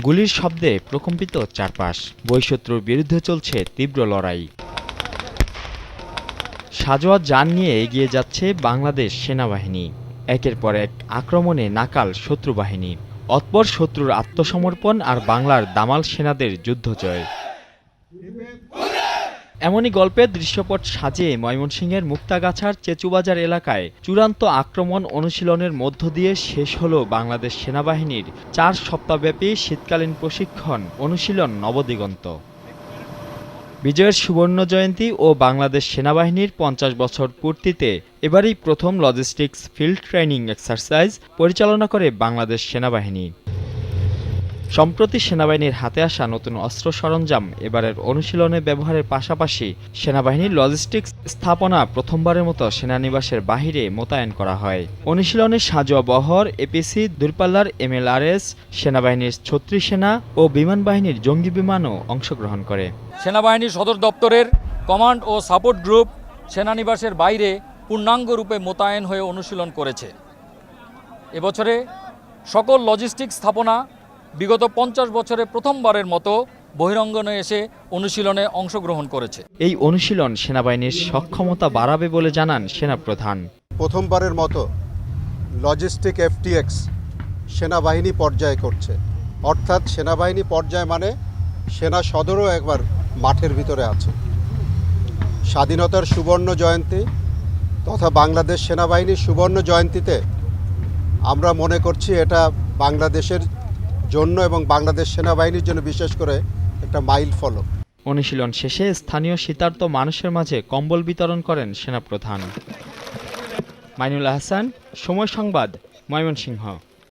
গুলির শব্দে প্রকম্পিত চারপাশ। বহিঃশত্রুর বিরুদ্ধে চলছে তীব্র লড়াই। সাঁজোয়া যান নিয়ে এগিয়ে যাচ্ছে বাংলাদেশ সেনাবাহিনী। একের পর এক আক্রমণে নাকাল শত্রু বাহিনী। অতপর শত্রুর আত্মসমর্পণ আর বাংলার দামাল সেনাদের যুদ্ধজয়। এমনই গল্পের দৃশ্যপট সাজিয়ে ময়মনসিংহের মুক্তাগাছার চেচুবাজার এলাকায় চূড়ান্ত আক্রমণ অনুশীলনের মধ্য দিয়ে শেষ হল বাংলাদেশ সেনাবাহিনীর 4 সপ্তাহব্যাপী শীতকালীন প্রশিক্ষণ অনুশীলন নবদিগন্ত। বিজয়ের সুবর্ণ জয়ন্তী ও বাংলাদেশ সেনাবাহিনীর 50 বছর পূর্তিতে এবারই প্রথম লজিস্টিক্স ফিল্ড ট্রেনিং এক্সারসাইজ পরিচালনা করে বাংলাদেশ সেনাবাহিনী। সম্প্রতি সেনাবাহিনীর হাতে আসা নতুন অস্ত্র সরঞ্জাম এবারের অনুশীলনে ব্যবহারের পাশাপাশি সেনাবাহিনীর লজিস্টিক্স স্থাপনা প্রথমবারের মতো সেনানিবাসের বাহিরে মোতায়েন করা হয়। অনুশীলনে সাঁজোয়া বহর, এপিসি, দূরপাল্লার MLRS, সেনাবাহিনীর 36 সেনা ও বিমান বাহিনীর জঙ্গি বিমানও অংশগ্রহণ করে। সেনাবাহিনীর সদর দপ্তরের কমান্ড ও সাপোর্ট গ্রুপ সেনানিবাসের বাইরে পূর্ণাঙ্গ রূপে মোতায়েন হয়ে অনুশীলন করেছে। এবছরে সকল লজিস্টিক স্থাপনা বিগত 50 বছরে প্রথমবারের মতো বহিরঙ্গনে এসে অনুশীলনে অংশগ্রহণ করেছে। এই অনুশীলন সেনাবাহিনীর সক্ষমতা বাড়াবে বলে জানান সেনাপ্রধান। প্রথমবারের মতো লজিস্টিক FTX সেনাবাহিনী পর্যায়ে করছে, অর্থাৎ সেনাবাহিনী পর্যায়ে মানে সেনা সদরও একবার মাঠের ভিতরে আছে। স্বাধীনতার সুবর্ণ জয়ন্তী তথা বাংলাদেশ সেনাবাহিনীর সুবর্ণ জয়ন্তীতে আমরা মনে করছি এটা বাংলাদেশের জন্য এবং বাংলাদেশ সেনাবাহিনীর জন্য বিশেষ করে একটা মাইল ফলক। অনুশীলন শেষে স্থানীয় শীতার্ত মানুষের মাঝে কম্বল বিতরণ করেন সেনাপ্রধান। মাইনুল আহসান, সময় সংবাদ, ময়মনসিংহ।